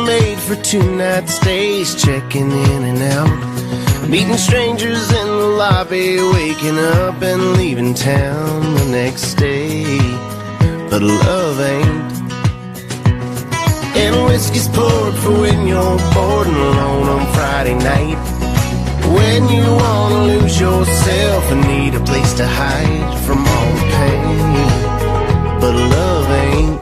made for 2-night stays, checking in and out, meeting strangers in the lobby, waking up and leaving town the next day. But love ain't. And whiskey's poured for when you're bored and alone on Friday night, when you wanna lose yourself and need a place to hide from all the pain. But love ain't.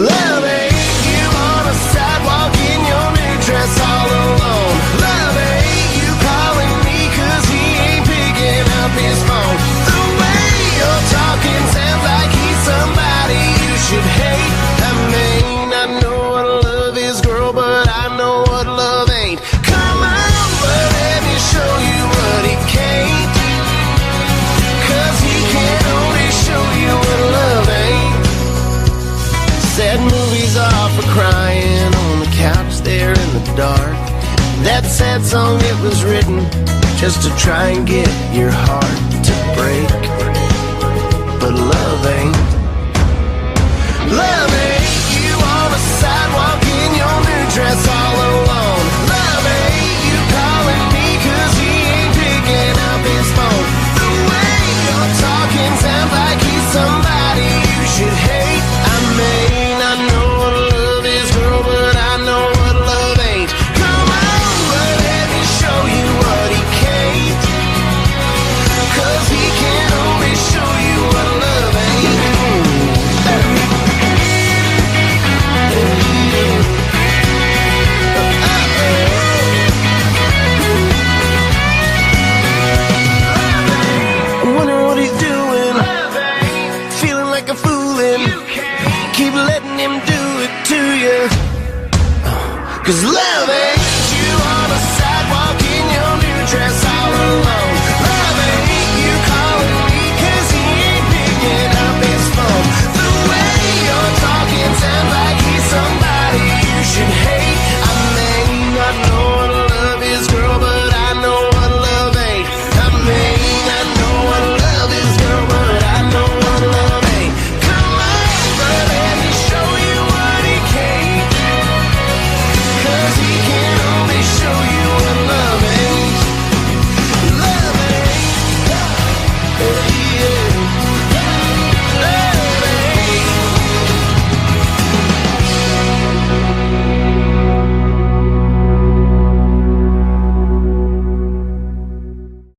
Love ain't you on a sidewalk in your new dress all alone. Love ain't you calling me 'cause he ain't picking up his phone. The way you're talking sounds like he's somebody you should hate. I mean, I know what love is, girl, but I know what love ain't. Come on, but let me show you what he can't, 'cause he can only show you what love ain't. Sad movies are for crying on the couch there in the dark. That sad song, it was written just to try and get your heart to break. But love ain't. Love ain't you on a sidewalk in your new dress all alone. Love ain't you calling me 'cause he ain't picking up his phone. The way you're talking sounds like he's somebody you should hate. I mean, I know what love is, girl, but I know what love ain't. Come on, but let me show you what he can't, 'cause he can only show you what love ain't. I wonder what he's doing, feeling like a foolin'. Keep letting him do it to you, 'cause love ain't you on a sidewalk in your new dress all alone. Love ain't you calling me 'cause he ain't picking up his phone. The way you're talking sounds like he's somebody you should hate.